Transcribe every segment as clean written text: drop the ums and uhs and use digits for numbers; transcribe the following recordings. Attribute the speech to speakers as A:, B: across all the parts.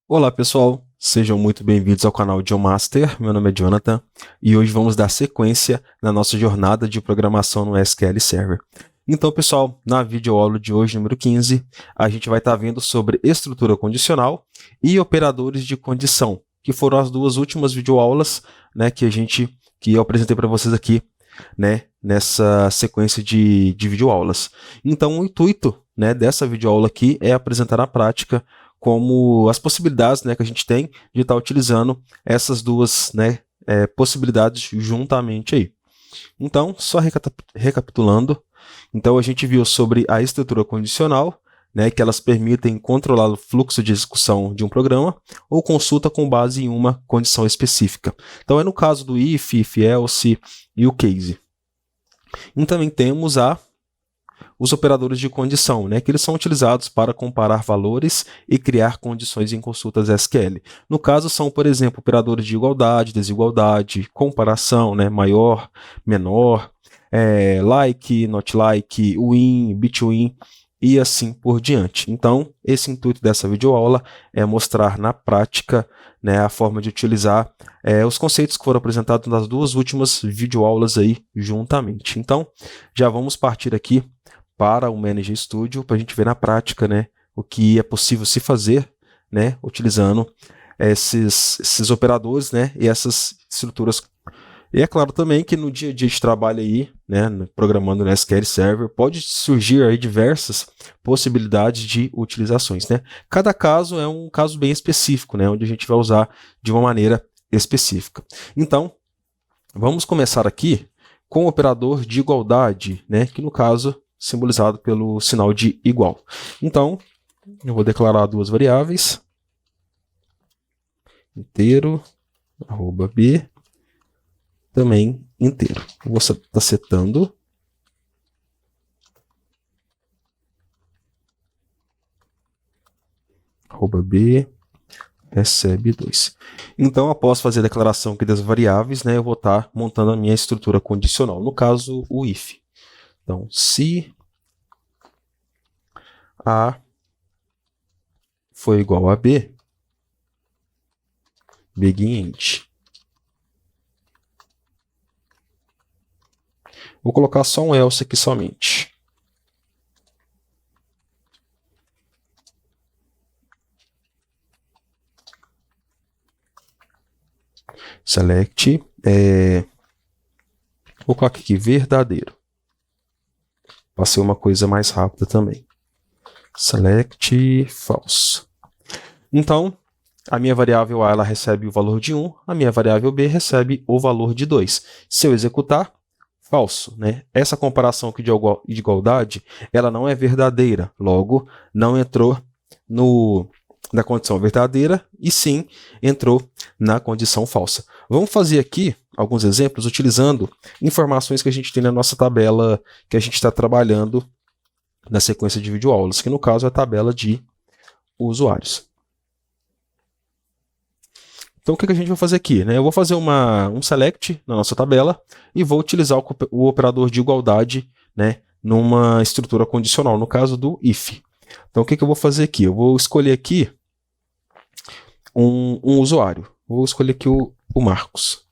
A: Olá pessoal, sejam muito bem-vindos ao canal Geomaster. Meu nome é Jonathan e hoje vamos dar sequência na nossa jornada de programação no SQL Server. Então pessoal, na videoaula de hoje, número 15, a gente vai estar vendo sobre estrutura condicional e operadores de condição, que foram as duas últimas videoaulas, né, que eu apresentei para vocês aqui, né, nessa sequência de videoaulas. Então o intuito, né, dessa videoaula aqui é apresentar na prática como as possibilidades, né, que a gente tem de estar utilizando essas duas, né, possibilidades juntamente aí. Então, só recapitulando, então a gente viu sobre a estrutura condicional, né, que elas permitem controlar o fluxo de execução de um programa ou consulta com base em uma condição específica. Então é no caso do if, else e o case. E também temos os operadores de condição, né, que eles são utilizados para comparar valores e criar condições em consultas SQL. No caso, são, por exemplo, operadores de igualdade, desigualdade, comparação, né, maior, menor, like, not like, win, between e assim por diante. Então, esse intuito dessa videoaula é mostrar na prática, né, a forma de utilizar os conceitos que foram apresentados nas duas últimas videoaulas aí juntamente. Então, já vamos partir aqui para o Manager Studio para a gente ver na prática, né, o que é possível se fazer, né, utilizando esses operadores, né, e essas estruturas. E é claro também que no dia a dia de trabalho aí, né, programando no SQL Server, pode surgir aí diversas possibilidades de utilizações, né? Cada caso é um caso bem específico, né, onde a gente vai usar de uma maneira específica. Então, vamos começar aqui com o operador de igualdade, né, que no caso simbolizado pelo sinal de igual. Então, eu vou declarar duas variáveis, inteiro, @b, também inteiro. Eu vou estar setando @b recebe 2. Então, após fazer a declaração aqui das variáveis, né, eu vou estar montando a minha estrutura condicional, no caso, o if. Então, se A foi igual a B, begin int. Vou colocar só um else aqui somente. Select, vou colocar aqui verdadeiro, para ser uma coisa mais rápida também. Select false. Então, a minha variável A ela recebe o valor de 1, a minha variável B recebe o valor de 2. Se eu executar, falso, né? Essa comparação aqui de igualdade, ela não é verdadeira, logo não entrou na condição verdadeira e sim entrou na condição falsa. Vamos fazer aqui alguns exemplos utilizando informações que a gente tem na nossa tabela que a gente está trabalhando na sequência de videoaulas, que no caso é a tabela de usuários. Então, o que a gente vai fazer aqui? Né? Eu vou fazer um select na nossa tabela e vou utilizar o operador de igualdade, né, numa estrutura condicional, no caso do if. Então, o que eu vou fazer aqui? Eu vou escolher aqui um usuário. Vou escolher aqui o Marcos.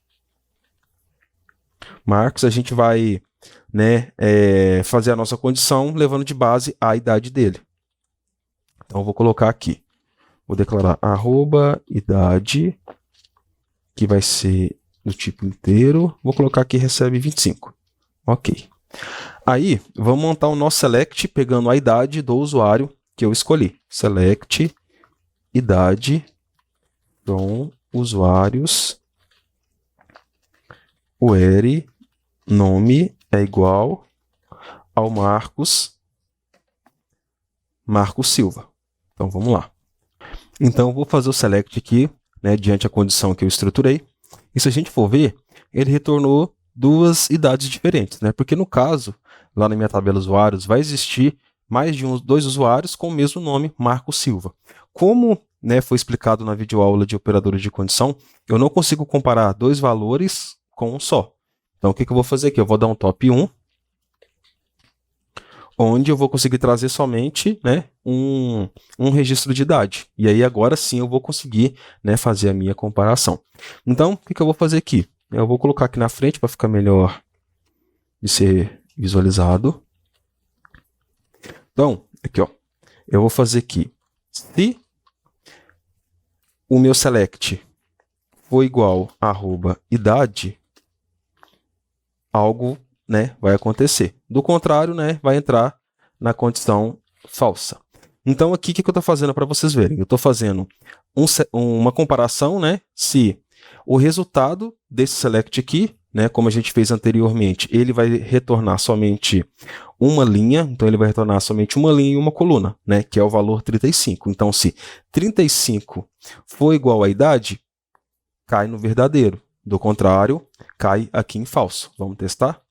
A: Marcos, a gente vai, né, fazer a nossa condição levando de base a idade dele. Então, eu vou colocar aqui. Vou declarar @idade, que vai ser do tipo inteiro. Vou colocar aqui recebe 25. Ok. Aí, vamos montar o nosso select pegando a idade do usuário que eu escolhi. Select idade from usuários where nome é igual ao Marcos Silva. Então, vamos lá. Então, eu vou fazer o select aqui, né, diante da condição que eu estruturei. E se a gente for ver, ele retornou duas idades diferentes, né? Porque no caso, lá na minha tabela usuários, vai existir mais de dois usuários com o mesmo nome, Marcos Silva. Como, né, foi explicado na videoaula de operadores de condição, eu não consigo comparar dois valores com um só. Então, o que eu vou fazer aqui? Eu vou dar um top 1, onde eu vou conseguir trazer somente, né, um registro de idade. E aí agora sim eu vou conseguir, né, fazer a minha comparação. Então, o que eu vou fazer aqui? Eu vou colocar aqui na frente para ficar melhor de ser visualizado. Então, aqui, ó, eu vou fazer aqui, se o meu select for igual a @idade, algo, né, vai acontecer. Do contrário, né, vai entrar na condição falsa. Então, aqui, o que eu estou fazendo para vocês verem? Eu estou fazendo uma comparação, né, se o resultado desse select aqui, né, como a gente fez anteriormente, ele vai retornar somente uma linha, então ele vai retornar somente uma linha e uma coluna, né, que é o valor 35. Então, se 35 for igual à idade, cai no verdadeiro. Do contrário, cai aqui em falso. Vamos testar?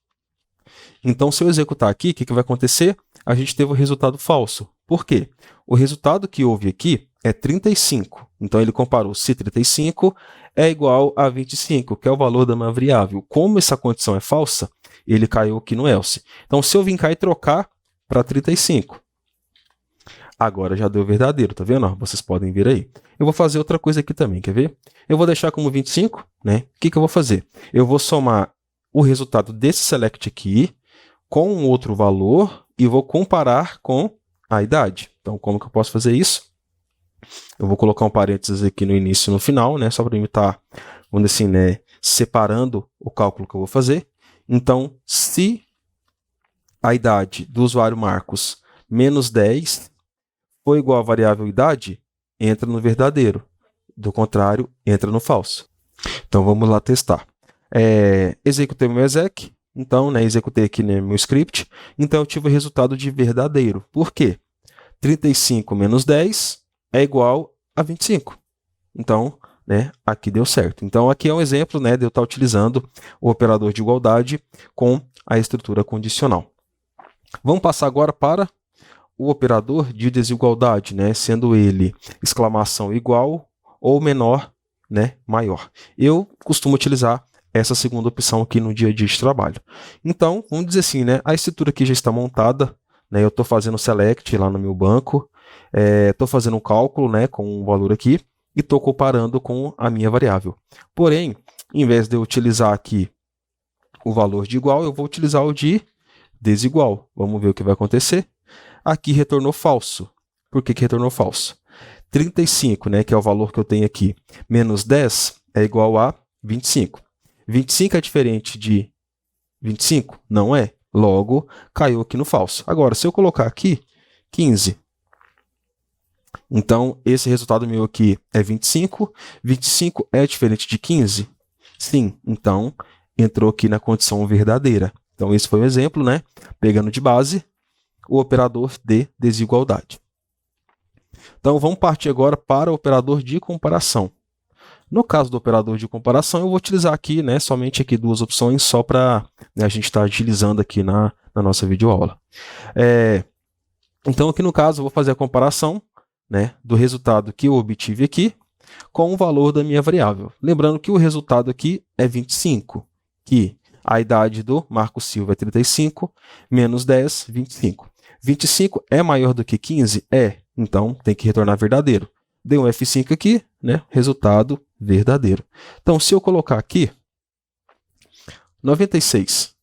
A: Então, se eu executar aqui, o que vai acontecer? A gente teve o resultado falso. Por quê? O resultado que houve aqui é 35. Então, ele comparou se 35 é igual a 25, que é o valor da minha variável. Como essa condição é falsa, ele caiu aqui no else. Então, se eu vir cá e trocar para 35, agora já deu verdadeiro, tá vendo? Vocês podem ver aí. Eu vou fazer outra coisa aqui também, quer ver? Eu vou deixar como 25, né? O que eu vou fazer? Eu vou somar o resultado desse select aqui com um outro valor e vou comparar com a idade. Então, como que eu posso fazer isso? Eu vou colocar um parênteses aqui no início e no final, né? Só para eu estar, vamos dizer assim, né, separando o cálculo que eu vou fazer. Então, se a idade do usuário Marcos menos 10 for igual à variável idade, entra no verdadeiro. Do contrário, entra no falso. Então, vamos lá testar. Executei meu exec. Então, né, executei aqui, né, meu script. Então, eu tive o resultado de verdadeiro. Por quê? 35 menos 10 é igual a 25. Então, né, aqui deu certo. Então, aqui é um exemplo, né, de eu estar utilizando o operador de igualdade com a estrutura condicional. Vamos passar agora para o operador de desigualdade, né, sendo ele exclamação igual ou menor, né, maior. Eu costumo utilizar essa segunda opção aqui no dia a dia de trabalho. Então, vamos dizer assim, né, a estrutura aqui já está montada, né, eu estou fazendo select lá no meu banco, estou fazendo um cálculo, né, com um valor aqui e estou comparando com a minha variável. Porém, em vez de eu utilizar aqui o valor de igual, eu vou utilizar o de desigual. Vamos ver o que vai acontecer. Aqui retornou falso. Por que retornou falso? 35, né, que é o valor que eu tenho aqui, menos 10 é igual a 25. 25 é diferente de 25? Não é. Logo, caiu aqui no falso. Agora, se eu colocar aqui 15, então esse resultado meu aqui é 25. 25 é diferente de 15? Sim. Então, entrou aqui na condição verdadeira. Então, esse foi um exemplo, né? Pegando de base o operador de desigualdade. Então, vamos partir agora para o operador de comparação. No caso do operador de comparação, eu vou utilizar aqui, né, somente aqui duas opções, só para, né, a gente estar agilizando aqui na nossa videoaula. Então, aqui no caso, eu vou fazer a comparação, né, do resultado que eu obtive aqui com o valor da minha variável. Lembrando que o resultado aqui é 25, que a idade do Marcos Silva é 35, menos 10, 25. 25 é maior do que 15? É. Então, tem que retornar verdadeiro. Dei um F5 aqui, né? Resultado verdadeiro. Então, se eu colocar aqui 96,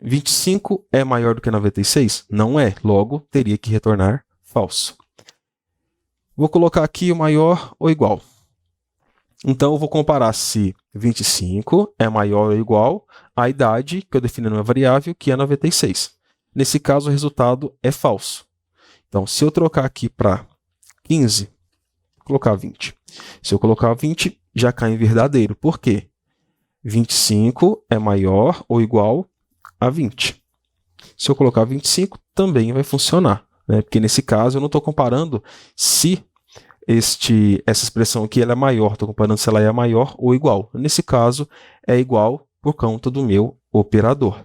A: 25 é maior do que 96? Não é. Logo, teria que retornar falso. Vou colocar aqui o maior ou igual. Então, eu vou comparar se 25 é maior ou igual à idade que eu defini numa variável, que é 96. Nesse caso, o resultado é falso. Então, se eu trocar aqui para 15, vou colocar 20. Se eu colocar 20, já cai em verdadeiro. Por quê? 25 é maior ou igual a 20. Se eu colocar 25, também vai funcionar, né? Porque nesse caso, eu não estou comparando se essa expressão aqui ela é maior, estou comparando se ela é maior ou igual. Nesse caso, é igual por conta do meu operador.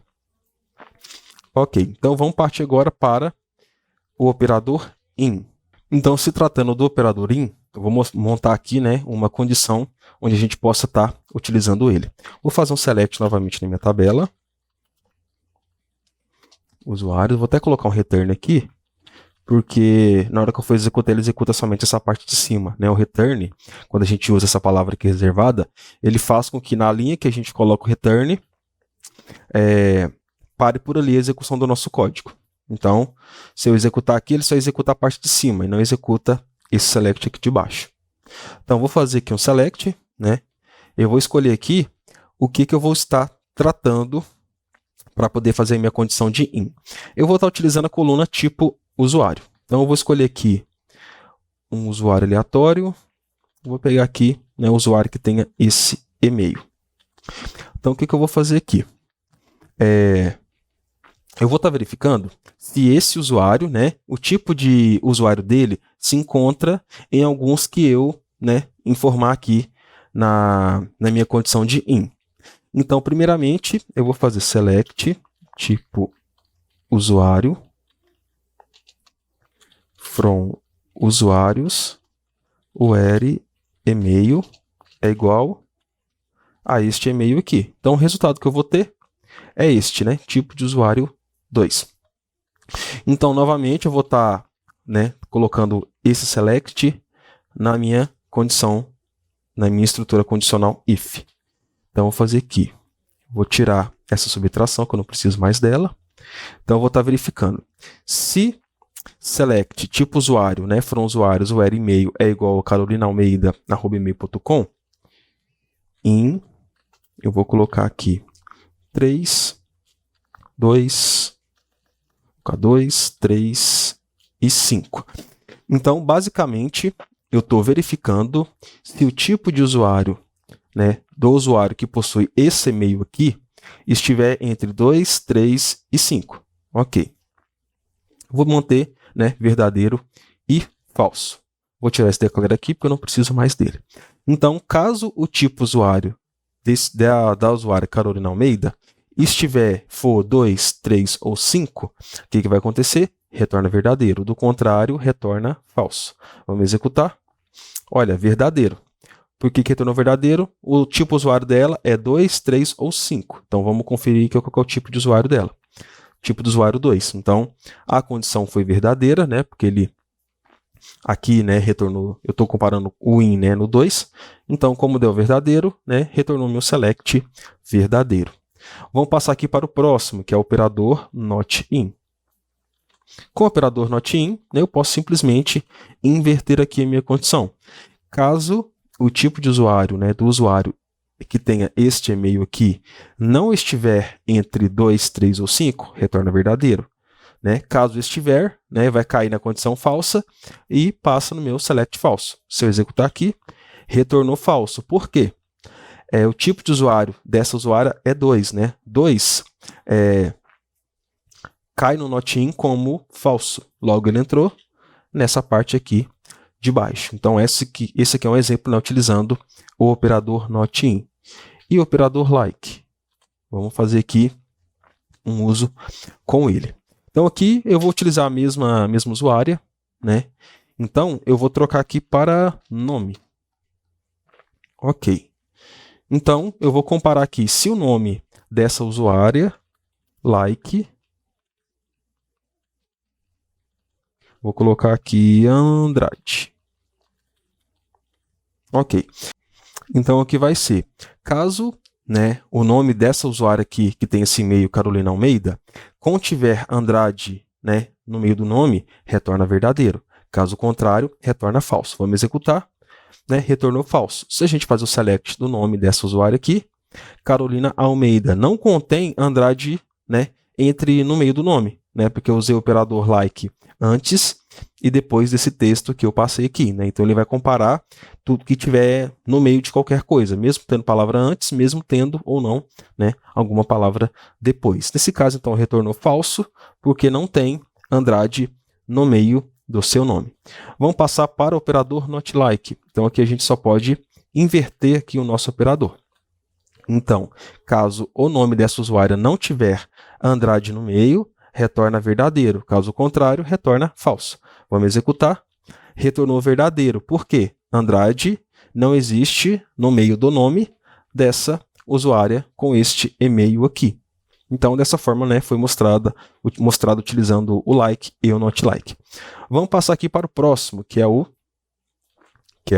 A: Ok, então vamos partir agora para o operador IN. Então, se tratando do operador IN, eu vou montar aqui, né, uma condição onde a gente possa estar utilizando ele. Vou fazer um select novamente na minha tabela. usuários. Vou até colocar um return aqui, porque na hora que eu for executar, ele executa somente essa parte de cima, né? O return, quando a gente usa essa palavra aqui reservada, ele faz com que na linha que a gente coloca o return, pare por ali a execução do nosso código. Então, se eu executar aqui, ele só executa a parte de cima e não executa esse select aqui de baixo. Então, vou fazer aqui um select, né? Eu vou escolher aqui o que eu vou estar tratando para poder fazer a minha condição de in. Eu vou estar utilizando a coluna tipo usuário. Então, eu vou escolher aqui um usuário aleatório. Vou pegar aqui, né, o usuário que tenha esse e-mail. Então, o que eu vou fazer aqui? Eu vou estar verificando se esse usuário, né, o tipo de usuário dele se encontra em alguns que eu, né, informar aqui na minha condição de in. Então, primeiramente, eu vou fazer select tipo usuário from usuários where e-mail é igual a este e-mail aqui. Então, o resultado que eu vou ter é este, né? Tipo de usuário 2. Então, novamente, eu vou estar, né, colocando esse select na minha condição, na minha estrutura condicional if. Então, eu vou fazer aqui. Vou tirar essa subtração, que eu não preciso mais dela. Então, eu vou estar verificando. Se select tipo usuário, né, from usuários, where e-mail é igual a carolinaalmeida@email.com, in, eu vou colocar aqui 3, 2, 3 e 5. Então, basicamente, eu estou verificando se o tipo de usuário, né, do usuário que possui esse e-mail aqui estiver entre 2, 3 e 5. Ok. Vou manter, né, verdadeiro e falso. Vou tirar esse declare aqui porque eu não preciso mais dele. Então, caso o tipo usuário da usuária Carolina Almeida for 2, 3 ou 5, o que vai acontecer? Retorna verdadeiro. Do contrário, retorna falso. Vamos executar. Olha, verdadeiro. Por que retornou verdadeiro? O tipo usuário dela é 2, 3 ou 5. Então, vamos conferir qual é o tipo de usuário dela. Tipo de usuário 2. Então, a condição foi verdadeira, né? Porque ele aqui, né, retornou, eu estou comparando o in, né, no 2. Então, como deu verdadeiro, né, retornou meu select verdadeiro. Vamos passar aqui para o próximo, que é o operador not in. Com o operador not in, né, eu posso simplesmente inverter aqui a minha condição. Caso o tipo de usuário, né, do usuário que tenha este e-mail aqui não estiver entre 2, 3 ou 5, retorna verdadeiro. Né? Caso estiver, né, vai cair na condição falsa e passa no meu select falso. Se eu executar aqui, retornou falso. Por quê? O tipo de usuário dessa usuária é 2. Né? 2 cai no not in como falso. Logo, ele entrou nessa parte aqui de baixo. Então, esse aqui é um exemplo, né, utilizando o operador not in. E o operador like. Vamos fazer aqui um uso com ele. Então, aqui eu vou utilizar a mesma usuária, né? Então, eu vou trocar aqui para nome. Ok. Então, eu vou comparar aqui se o nome dessa usuária, like, vou colocar aqui Andrade. Ok. Então, o que vai ser? Caso, né, o nome dessa usuária aqui, que tem esse e-mail Carolina Almeida, contiver Andrade, né, no meio do nome, retorna verdadeiro. Caso contrário, retorna falso. Vamos executar, né, retornou falso. Se a gente fazer o select do nome dessa usuária aqui, Carolina Almeida não contém Andrade, né, no meio do nome, né, porque eu usei o operador like antes e depois desse texto que eu passei aqui, né? Então ele vai comparar tudo que tiver no meio de qualquer coisa, mesmo tendo palavra antes, mesmo tendo ou não, né, alguma palavra depois. Nesse caso, então, retornou falso, porque não tem Andrade no meio do seu nome. Vamos passar para o operador not like. Então aqui a gente só pode inverter aqui o nosso operador. Então, caso o nome dessa usuária não tiver Andrade no meio, retorna verdadeiro. Caso contrário, retorna falso. Vamos executar. Retornou verdadeiro. Por quê? Andrade não existe no meio do nome dessa usuária com este e-mail aqui. Então, dessa forma, né, foi mostrado utilizando o like e o not like. Vamos passar aqui para o próximo, que é o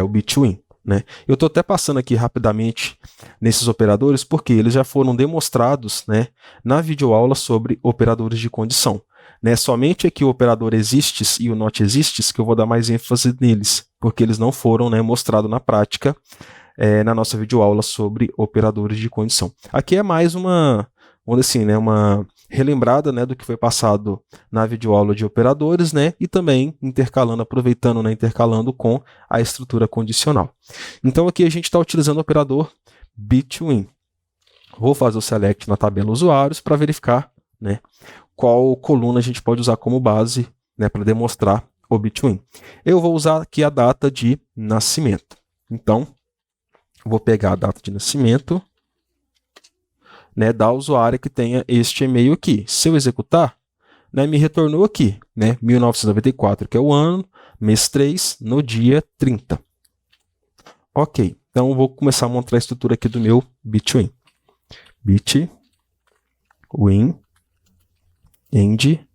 A: between. Né? Eu estou até passando aqui rapidamente nesses operadores porque eles já foram demonstrados, né, na videoaula sobre operadores de condição. Né? Somente aqui o operador exists e o not exists que eu vou dar mais ênfase neles, porque eles não foram, né, mostrados na prática na nossa videoaula sobre operadores de condição. Aqui é mais uma, vamos dizer assim, né, uma relembrada, né, do que foi passado na videoaula de operadores, né, e também aproveitando, né, intercalando com a estrutura condicional. Então aqui a gente está utilizando o operador between. Vou fazer o select na tabela usuários para verificar, né, qual coluna a gente pode usar como base, né, para demonstrar o between. Eu vou usar aqui a data de nascimento. Então, vou pegar a data de nascimento, né, da usuária que tenha este e-mail aqui. Se eu executar, né, me retornou aqui, né, 1994, que é o ano, mês 3, no dia 30. Ok, então eu vou começar a montar a estrutura aqui do meu between. Between end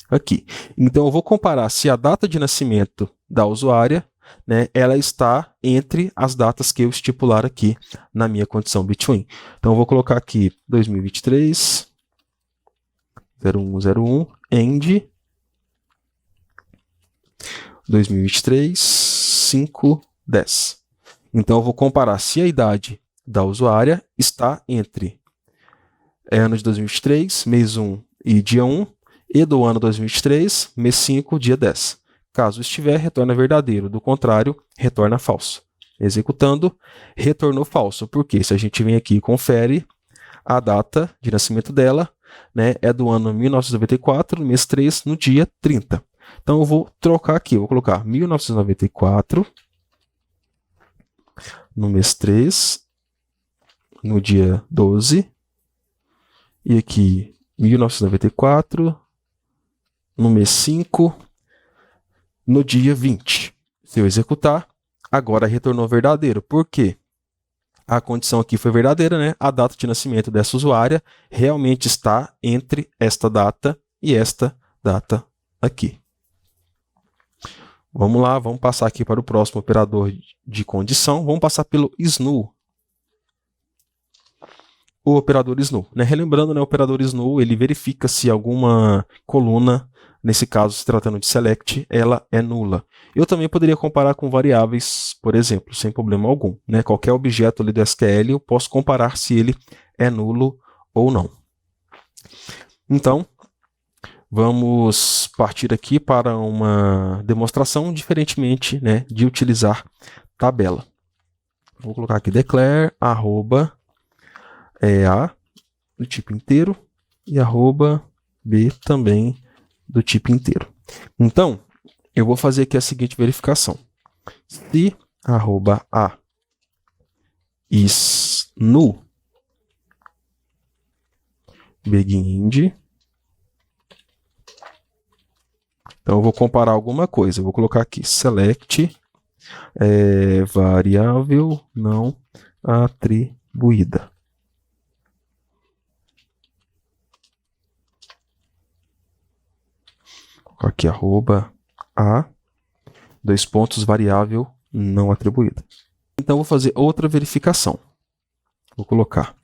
A: aqui. Então eu vou comparar se a data de nascimento da usuária, né, ela está entre as datas que eu estipular aqui na minha condição between. Então eu vou colocar aqui 2023 0101 end 2023 510. Então eu vou comparar se a idade da usuária está entre ano de 2023, mês 1 e dia 1, e do ano 2023, mês 5, dia 10. Caso estiver, retorna verdadeiro. Do contrário, retorna falso. Executando, retornou falso. Porque se a gente vem aqui e confere, a data de nascimento dela, né, é do ano 1994, mês 3, no dia 30. Então eu vou trocar aqui, vou colocar 1994, no mês 3, no dia 12, e aqui 1994, no mês 5, no dia 20. Se eu executar, agora retornou verdadeiro. Por quê? A condição aqui foi verdadeira, né? A data de nascimento dessa usuária realmente está entre esta data e esta data aqui. Vamos lá, vamos passar aqui para o próximo operador de condição. Vamos passar pelo SNU. O operador SNU. Né? Relembrando, né, o operador SNU ele verifica se alguma coluna, nesse caso se tratando de select, ela é nula. Eu também poderia comparar com variáveis, por exemplo, sem problema algum. Né? Qualquer objeto ali do SQL eu posso comparar se ele é nulo ou não. Então, vamos partir aqui para uma demonstração diferentemente, né, de utilizar tabela. Vou colocar aqui declare arroba A do tipo inteiro e arroba B também do tipo inteiro. Então, eu vou fazer aqui a seguinte verificação. Se arroba A is null, begin. Então, eu vou comparar alguma coisa. Eu vou colocar aqui select variável não atribuída. Vou colocar aqui arroba A, dois pontos, variável não atribuída. Então, vou fazer outra verificação. Vou colocar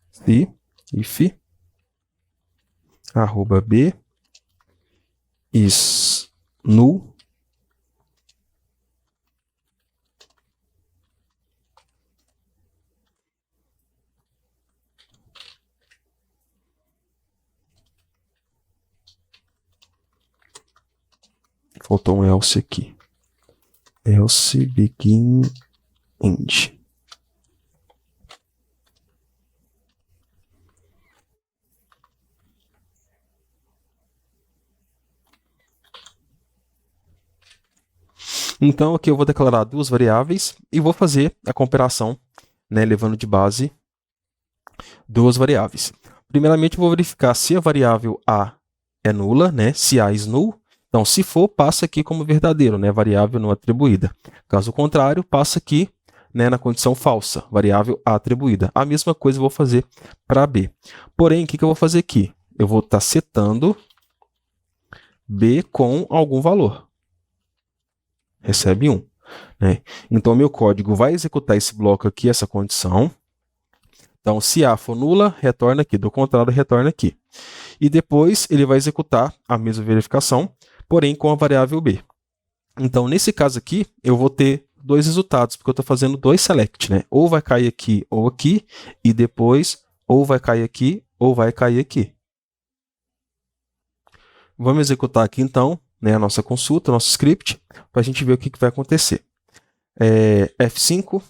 A: se if arroba B is null, faltou um else aqui, else begin end. Então aqui eu vou declarar duas variáveis e vou fazer a comparação, né, levando de base duas variáveis. Primeiramente eu vou verificar se a variável A é nula, né, se A is null. Então, se for, passa aqui como verdadeiro, né, variável não atribuída. Caso contrário, passa aqui, né, na condição falsa, variável A atribuída. A mesma coisa eu vou fazer para B. Porém, o que eu vou fazer aqui? Eu vou estar setando B com algum valor. Recebe 1. Né? Então, meu código vai executar esse bloco aqui, essa condição. Então, se A for nula, retorna aqui. Do contrário, retorna aqui. E depois, ele vai executar a mesma verificação, porém com a variável B. Então, nesse caso aqui, eu vou ter dois resultados, porque eu estou fazendo dois select, né? Ou vai cair aqui ou aqui, e depois ou vai cair aqui ou vai cair aqui. Vamos executar aqui, então, né, a nossa consulta, nosso script, para a gente ver o que vai acontecer. F5.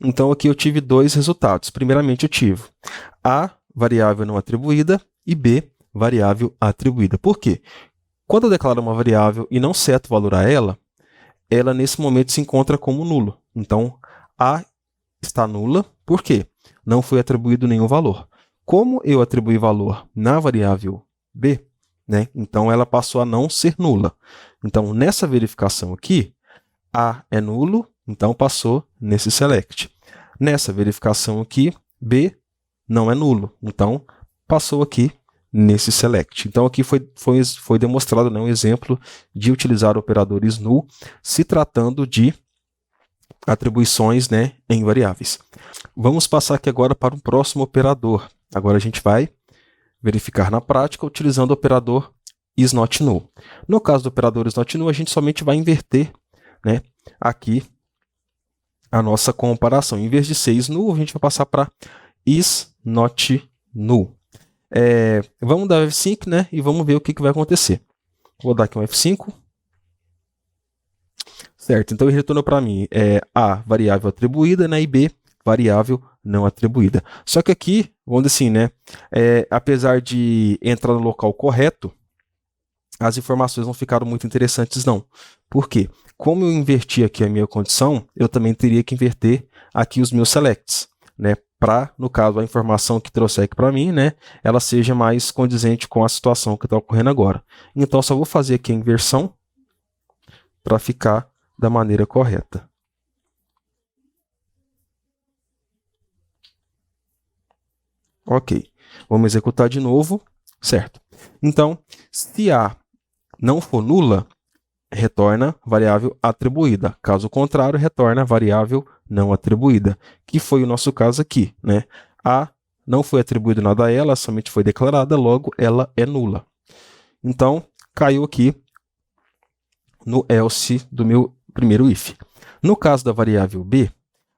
A: Então, aqui eu tive dois resultados. Primeiramente, eu tive A, variável não atribuída, e B, variável atribuída. Por quê? Quando eu declaro uma variável e não seto o valor a ela nesse momento se encontra como nulo. Então, A está nula, por quê? Não foi atribuído nenhum valor. Como eu atribuí valor na variável B, né, então ela passou a não ser nula. Então, nessa verificação aqui, A é nulo, então passou nesse select. Nessa verificação aqui, B não é nulo, então passou aqui nesse select. Então, aqui foi demonstrado, né, um exemplo de utilizar operadores null se tratando de atribuições, né, em variáveis. Vamos passar aqui agora para um próximo operador. Agora a gente vai verificar na prática utilizando o operador isNotNull. No caso do operador isNotNull, a gente somente vai inverter, né, aqui a nossa comparação. Em vez de ser isNull, a gente vai passar para isNotNull. Vamos dar F5, né, e vamos ver o que vai acontecer. Vou dar aqui um F5. Certo, então ele retornou para mim A, variável atribuída, né, e B, variável não atribuída. Só que aqui, vamos dizer assim, né, apesar de entrar no local correto, as informações não ficaram muito interessantes, não. Por quê? Como eu inverti aqui a minha condição, eu também teria que inverter aqui os meus selects, né, para, no caso, a informação que trouxe aqui para mim, né, ela seja mais condizente com a situação que está ocorrendo agora. Então, só vou fazer aqui a inversão para ficar da maneira correta. Ok, vamos executar de novo, certo? Então, se A não for nula, retorna variável atribuída. Caso contrário, retorna variável não atribuída, que foi o nosso caso aqui, né? A não foi atribuído nada a ela, somente foi declarada, logo ela é nula. Então, caiu aqui no else do meu primeiro if. No caso da variável B,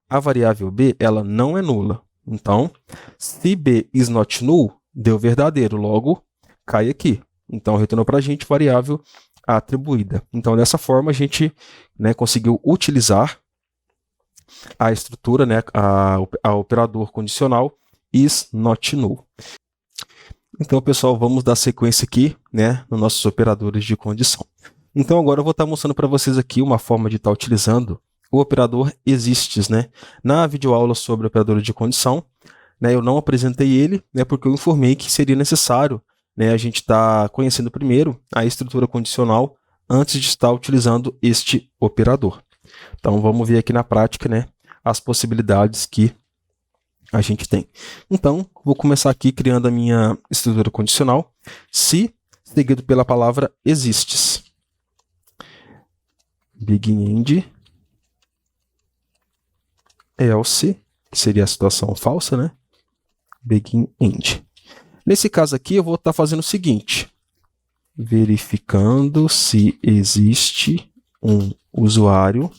A: a variável B ela não é nula. Então, se B is not null, deu verdadeiro, logo cai aqui. Então, retornou para a gente variável atribuída. Então, dessa forma, a gente, né, conseguiu utilizar a estrutura, né, a operador condicional is not null. Então, pessoal, vamos dar sequência aqui, né, nos nossos operadores de condição. Então, agora eu vou estar mostrando para vocês aqui uma forma de estar utilizando o operador exists, né? Na videoaula sobre operador de condição, né, eu não apresentei ele, né, porque eu informei que seria necessário, né, a gente estar conhecendo primeiro a estrutura condicional antes de estar utilizando este operador. Então, vamos ver aqui na prática, né, as possibilidades que a gente tem. Então, vou começar aqui criando a minha estrutura condicional, se seguido pela palavra exists. Begin else, que seria a situação falsa, né? Begin end. Nesse caso aqui, eu vou estar fazendo o seguinte, verificando se existe um usuário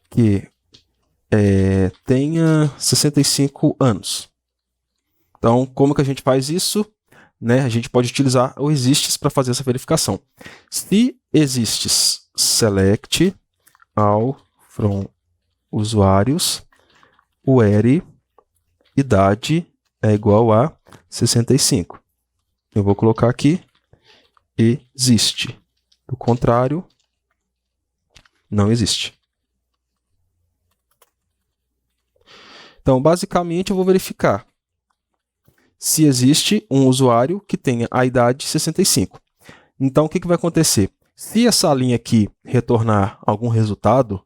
A: que tenha 65 anos. Então, como que a gente faz isso? Né? A gente pode utilizar o exists para fazer essa verificação. Se exists, select all from usuários, where idade é igual a 65. Eu vou colocar aqui existe. Do contrário, não existe. Então, basicamente, eu vou verificar se existe um usuário que tenha a idade 65. Então, o que vai acontecer? Se essa linha aqui retornar algum resultado,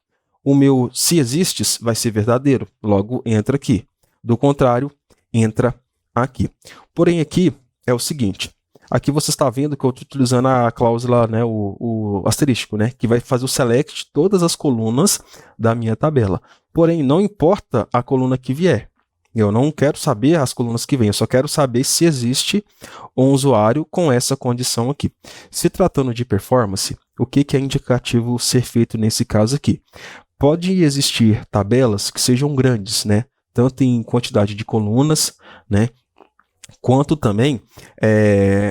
A: o meu se existes vai ser verdadeiro, logo entra aqui. Do contrário, entra aqui. Porém, aqui é o seguinte, aqui você está vendo que eu estou utilizando a cláusula, né, o asterístico, né, que vai fazer o select de todas as colunas da minha tabela. Porém, não importa a coluna que vier. Eu não quero saber as colunas que vêm, eu só quero saber se existe um usuário com essa condição aqui. Se tratando de performance, o que é indicativo ser feito nesse caso aqui? Pode existir tabelas que sejam grandes, né? Tanto em quantidade de colunas, né? Quanto também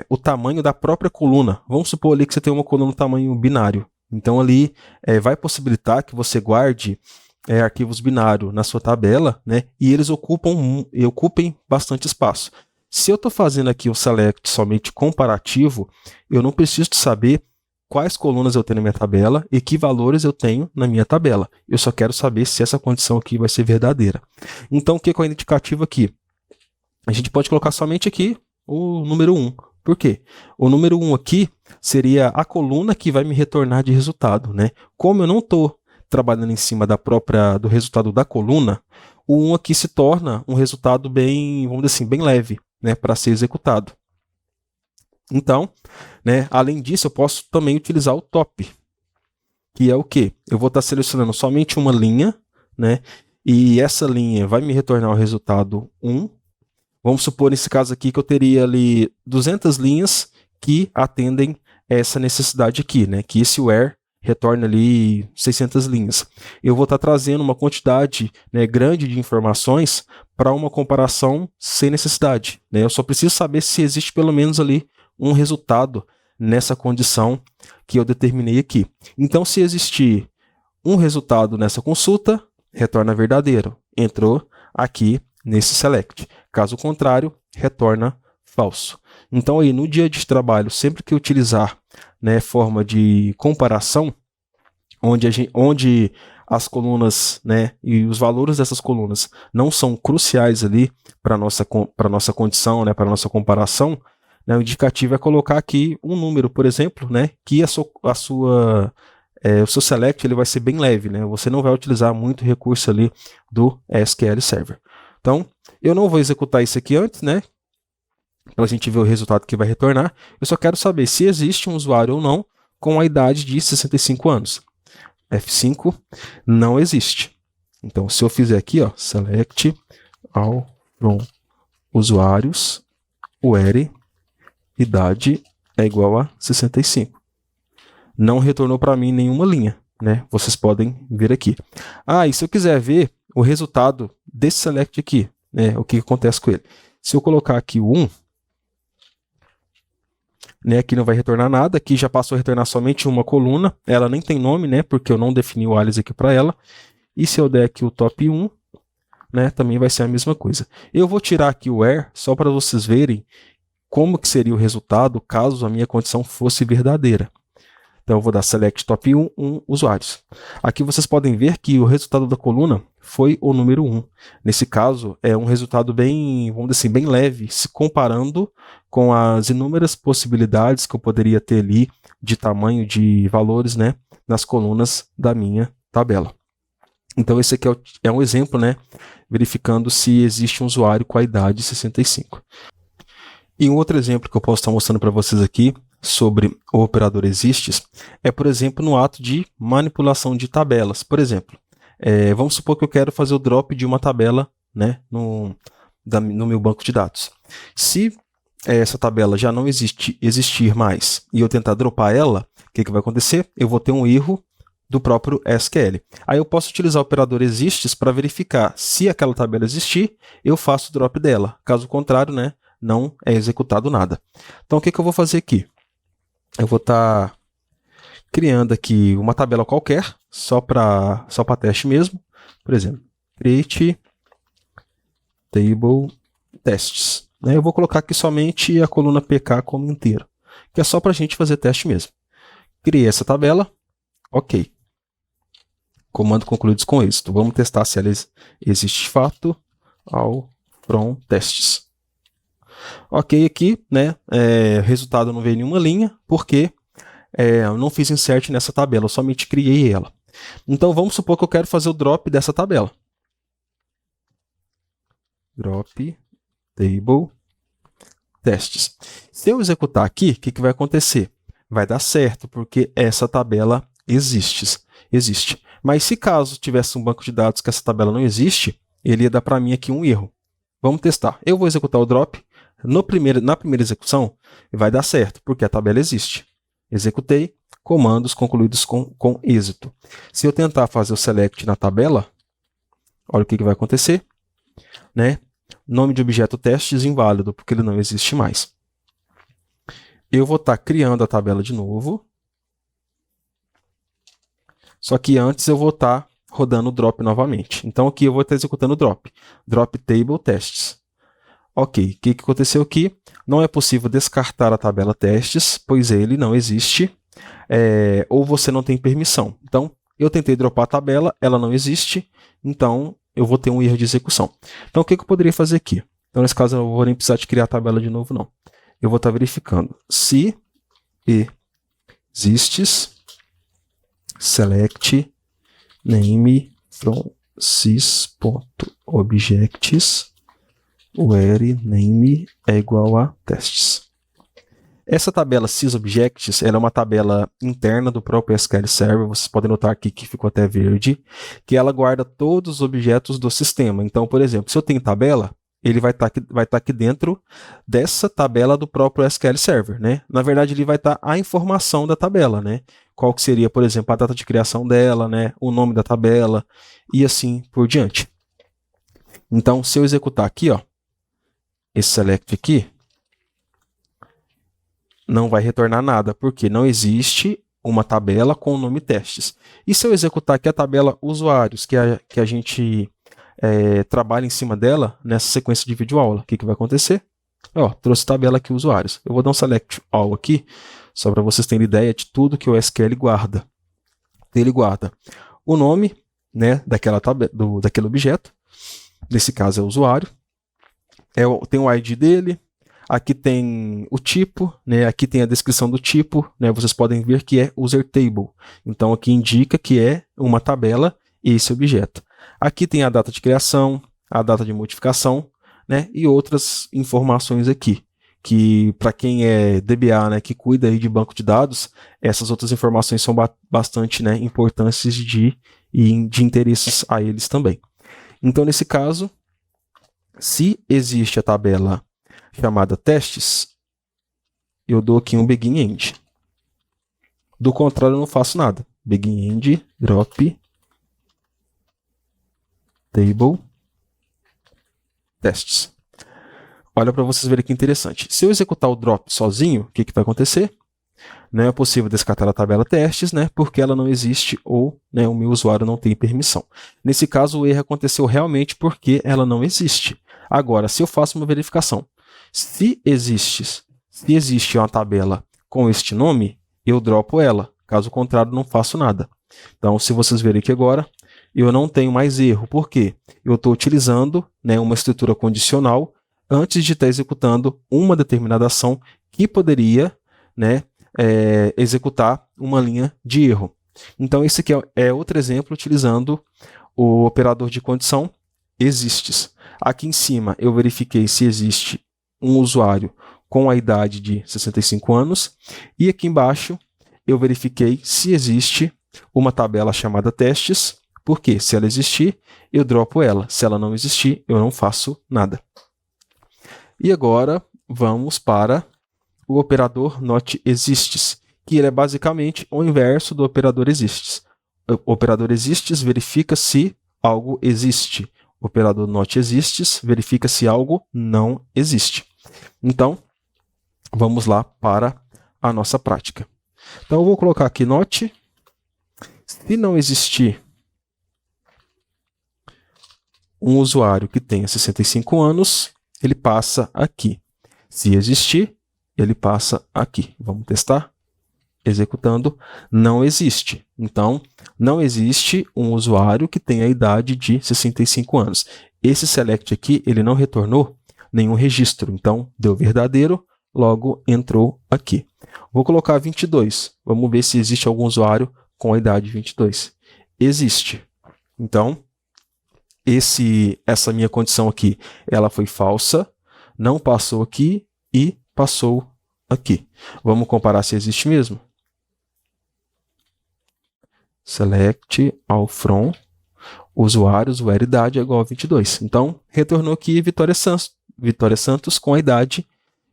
A: o tamanho da própria coluna. Vamos supor ali que você tem uma coluna no tamanho binário. Então ali vai possibilitar que você guarde arquivos binários na sua tabela, né? E eles ocupem bastante espaço. Se eu estou fazendo aqui o select somente comparativo, eu não preciso saber quais colunas eu tenho na minha tabela e que valores eu tenho na minha tabela. Eu só quero saber se essa condição aqui vai ser verdadeira. Então, o que é o indicativo aqui? A gente pode colocar somente aqui o número 1. Por quê? O número 1 aqui seria a coluna que vai me retornar de resultado, né? Como eu não estou trabalhando em cima do resultado da coluna, o 1 aqui se torna um resultado bem, vamos dizer assim, bem leve, né, para ser executado. Então, né, além disso, eu posso também utilizar o top, que é o quê? Eu vou estar selecionando somente uma linha, né, e essa linha vai me retornar o resultado 1. Vamos supor, nesse caso aqui, que eu teria ali 200 linhas que atendem essa necessidade aqui, né, que esse where retorna ali 600 linhas. Eu vou estar trazendo uma quantidade, né, grande de informações para uma comparação sem necessidade, né? Eu só preciso saber se existe pelo menos ali um resultado nessa condição que eu determinei aqui. Então, se existir um resultado nessa consulta, retorna verdadeiro. Entrou aqui nesse select. Caso contrário, retorna falso. Então, aí, no dia de trabalho, sempre que utilizar, né, forma de comparação, onde as colunas, né, e os valores dessas colunas não são cruciais ali para a nossa condição, né, para a nossa comparação, né, o indicativo é colocar aqui um número, por exemplo, né, que o seu select ele vai ser bem leve, né, você não vai utilizar muito recurso ali do SQL Server. Então, eu não vou executar isso aqui antes, né, para a gente ver o resultado que vai retornar. Eu só quero saber se existe um usuário ou não com a idade de 65 anos. F5 não existe. Então, se eu fizer aqui, ó, select all from usuários, where idade é igual a 65. Não retornou para mim nenhuma linha, né? Vocês podem ver aqui. E se eu quiser ver o resultado desse select aqui, né, o que acontece com ele? Se eu colocar aqui o 1, né, aqui não vai retornar nada, aqui já passou a retornar somente uma coluna, ela nem tem nome, né, porque eu não defini o alias aqui para ela, e se eu der aqui o top 1, né, também vai ser a mesma coisa. Eu vou tirar aqui o where, só para vocês verem como que seria o resultado caso a minha condição fosse verdadeira. Então eu vou dar select top 1, usuários. Aqui vocês podem ver que o resultado da coluna foi o número 1. Nesse caso, é um resultado bem, vamos dizer assim, bem leve, se comparando com as inúmeras possibilidades que eu poderia ter ali de tamanho de valores, né, nas colunas da minha tabela. Então esse aqui é um exemplo, né, verificando se existe um usuário com a idade 65. E um outro exemplo que eu posso estar mostrando para vocês aqui sobre o operador exists é, por exemplo, no ato de manipulação de tabelas. Por exemplo, vamos supor que eu quero fazer o drop de uma tabela, né, no meu banco de dados. Se essa tabela já não existir mais e eu tentar dropar ela, o que vai acontecer? Eu vou ter um erro do próprio SQL. Aí eu posso utilizar o operador exists para verificar se aquela tabela existir, eu faço o drop dela. Caso contrário, né, não é executado nada. Então, o que eu vou fazer aqui? Eu vou estar criando aqui uma tabela qualquer, só para teste mesmo. Por exemplo, create table tests. Eu vou colocar aqui somente a coluna PK como inteiro, que é só para a gente fazer teste mesmo. Criei essa tabela, ok. Comando concluídos com êxito. Vamos testar se ela existe de fato. All from tests. Ok, aqui, né, resultado não veio nenhuma linha, porque eu não fiz insert nessa tabela, eu somente criei ela. Então vamos supor que eu quero fazer o drop dessa tabela. Drop table testes. Se eu executar aqui, o que vai acontecer? Vai dar certo, porque essa tabela existe. Mas se caso tivesse um banco de dados que essa tabela não existe, ele ia dar para mim aqui um erro. Vamos testar. Eu vou executar o drop. Na primeira execução, vai dar certo, porque a tabela existe. Executei, comandos concluídos com êxito. Se eu tentar fazer o select na tabela, olha o que vai acontecer. Né? Nome de objeto testes inválido, porque ele não existe mais. Eu vou estar criando a tabela de novo. Só que antes eu vou estar rodando o drop novamente. Então aqui eu vou estar executando o drop. Drop table testes. Ok, o que aconteceu aqui? Não é possível descartar a tabela testes, pois ele não existe, ou você não tem permissão. Então, eu tentei dropar a tabela, ela não existe, então eu vou ter um erro de execução. Então, o que eu poderia fazer aqui? Então, nesse caso, eu não vou nem precisar de criar a tabela de novo, não. Eu vou estar verificando se exists select name from sys.objects where name é igual a testes. Essa tabela sysObjects ela é uma tabela interna do próprio SQL Server. Vocês podem notar aqui que ficou até verde, que ela guarda todos os objetos do sistema. Então, por exemplo, se eu tenho tabela, ele vai estar aqui dentro dessa tabela do próprio SQL Server, né? Na verdade, ele vai estar a informação da tabela, né? Qual que seria, por exemplo, a data de criação dela, né? O nome da tabela e assim por diante. Então, se eu executar aqui, ó, esse select aqui, não vai retornar nada, porque não existe uma tabela com o nome testes. E se eu executar aqui a tabela usuários, que a gente trabalha em cima dela, nessa sequência de videoaula, o que vai acontecer? Ó, trouxe tabela aqui usuários. Eu vou dar um select all aqui, só para vocês terem ideia de tudo que o SQL guarda. Ele guarda o nome, né, daquele objeto, nesse caso é o usuário, tem o ID dele, aqui tem o tipo, né, aqui tem a descrição do tipo, né, vocês podem ver que é user table, então aqui indica que é uma tabela esse objeto. Aqui tem a data de criação, a data de modificação, né, e outras informações aqui, que para quem é DBA, né, que cuida aí de banco de dados, essas outras informações são bastante, né, importantes de interesses a eles também. Então, nesse caso, se existe a tabela chamada testes, eu dou aqui um begin end. Do contrário, eu não faço nada. Begin end, drop, table, testes. Olha para vocês verem que interessante. Se eu executar o drop sozinho, o que vai acontecer? Não é possível descartar a tabela testes, né, porque ela não existe ou, né, o meu usuário não tem permissão. Nesse caso, o erro aconteceu realmente porque ela não existe. Agora, se eu faço uma verificação, se existe uma tabela com este nome, eu dropo ela. Caso contrário, não faço nada. Então, se vocês verem aqui agora, eu não tenho mais erro. Por quê? Eu estou utilizando, né, uma estrutura condicional antes de estar executando uma determinada ação que poderia, né, executar uma linha de erro. Então, esse aqui é outro exemplo utilizando o operador de condição exists. Aqui em cima eu verifiquei se existe um usuário com a idade de 65 anos e aqui embaixo eu verifiquei se existe uma tabela chamada testes, porque se ela existir, eu dropo ela. Se ela não existir, eu não faço nada. E agora vamos para o operador not exists, que ele é basicamente o inverso do operador exists. O operador exists verifica se algo existe. O operador not exists verifica se algo não existe. Então, vamos lá para a nossa prática. Então, eu vou colocar aqui not. Se não existir um usuário que tenha 65 anos, ele passa aqui. Se existir, ele passa aqui. Vamos testar? Executando, não existe. Então, não existe um usuário que tenha a idade de 65 anos. Esse select aqui, ele não retornou nenhum registro. Então, deu verdadeiro, logo entrou aqui. Vou colocar 22. Vamos ver se existe algum usuário com a idade 22. existe. Então, essa minha condição aqui, ela foi falsa, não passou aqui e passou aqui. Vamos comparar se existe mesmo. Select all from usuários, where idade é igual a 22. Então, retornou aqui Vitória Santos com a idade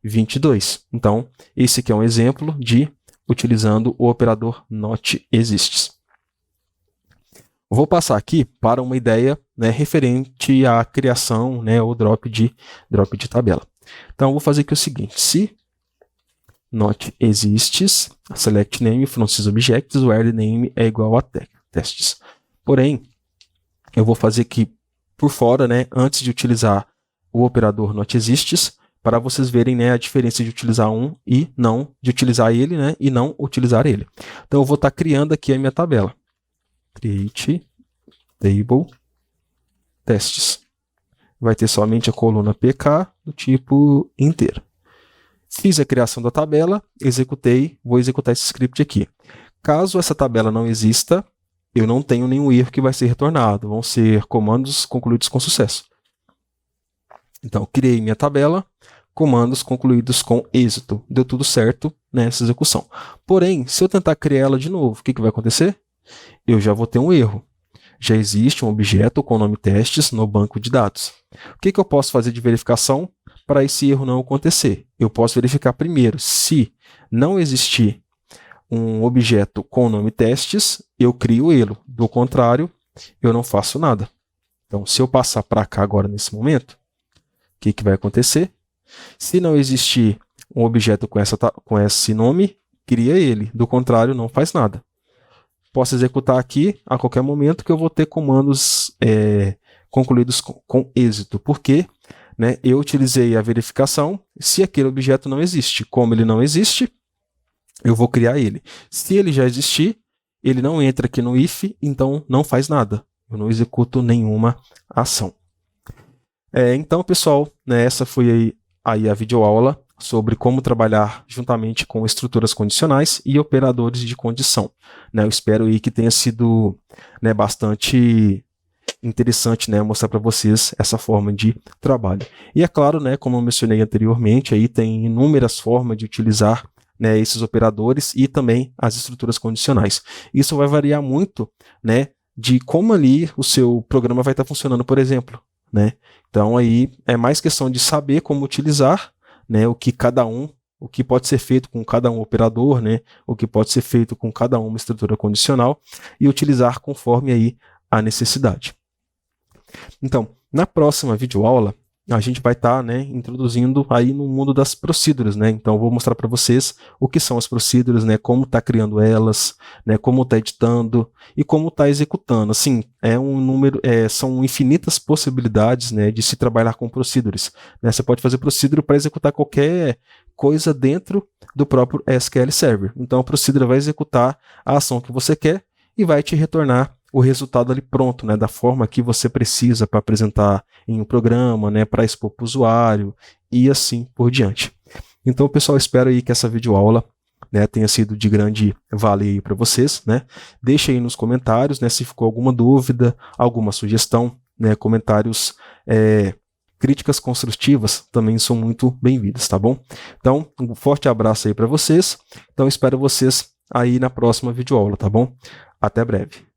A: 22. Então, esse aqui é um exemplo de utilizando o operador not exists. Vou passar aqui para uma ideia, né, referente à criação, né, ou drop de tabela. Então, vou fazer aqui o seguinte: se not exists, select name from sysObjects, where name é igual a testes. Porém, eu vou fazer aqui por fora, né, antes de utilizar o operador not exists, para vocês verem, né, a diferença de utilizar um e não, de utilizar ele, né, e não utilizar ele. Então, eu vou estar criando aqui a minha tabela. Create table testes. Vai ter somente a coluna PK do tipo inteiro. Fiz a criação da tabela, executei, vou executar esse script aqui. Caso essa tabela não exista, eu não tenho nenhum erro que vai ser retornado. Vão ser comandos concluídos com sucesso. Então, criei minha tabela, comandos concluídos com êxito. Deu tudo certo nessa execução. Porém, se eu tentar criar ela de novo, o que vai acontecer? Eu já vou ter um erro. Já existe um objeto com o nome testes no banco de dados. O que eu posso fazer de verificação para esse erro não acontecer? Eu posso verificar primeiro se não existir um objeto com o nome testes, eu crio o erro. Do contrário, eu não faço nada. Então, se eu passar para cá agora nesse momento, o que vai acontecer? Se não existir um objeto com esse nome, cria ele. Do contrário, não faz nada. Posso executar aqui a qualquer momento que eu vou ter comandos concluídos com êxito. Porque, né, eu utilizei a verificação se aquele objeto não existe. Como ele não existe, eu vou criar ele. Se ele já existir, ele não entra aqui no if, então não faz nada. Eu não executo nenhuma ação. Então, pessoal, né, essa foi aí a videoaula sobre como trabalhar juntamente com estruturas condicionais e operadores de condição. Né, eu espero aí que tenha sido, né, bastante interessante, né, mostrar para vocês essa forma de trabalho. E é claro, né, como eu mencionei anteriormente, aí tem inúmeras formas de utilizar, né, esses operadores e também as estruturas condicionais. Isso vai variar muito, né, de como ali o seu programa vai estar funcionando, por exemplo. Né? Então aí é mais questão de saber como utilizar, né, o que pode ser feito com cada um operador, né, o que pode ser feito com cada uma estrutura condicional e utilizar conforme aí a necessidade. Então, na próxima videoaula, a gente vai estar, né, introduzindo aí no mundo das procedures, né? Então, eu vou mostrar para vocês o que são as procedures, né, como está criando elas, né, como está editando e como está executando. Assim, são infinitas possibilidades, né, de se trabalhar com procedures. Né? Você pode fazer procedure para executar qualquer coisa dentro do próprio SQL Server. Então, a procedure vai executar a ação que você quer e vai te retornar o resultado ali pronto, né, da forma que você precisa para apresentar em um programa, né, para expor para o usuário e assim por diante. Então, pessoal, espero aí que essa videoaula, né, tenha sido de grande valia para vocês, né? Deixe aí nos comentários, né, se ficou alguma dúvida, alguma sugestão, né, comentários, críticas construtivas também são muito bem-vindas, tá bom? Então, um forte abraço aí para vocês. Então, espero vocês aí na próxima videoaula, tá bom? Até breve.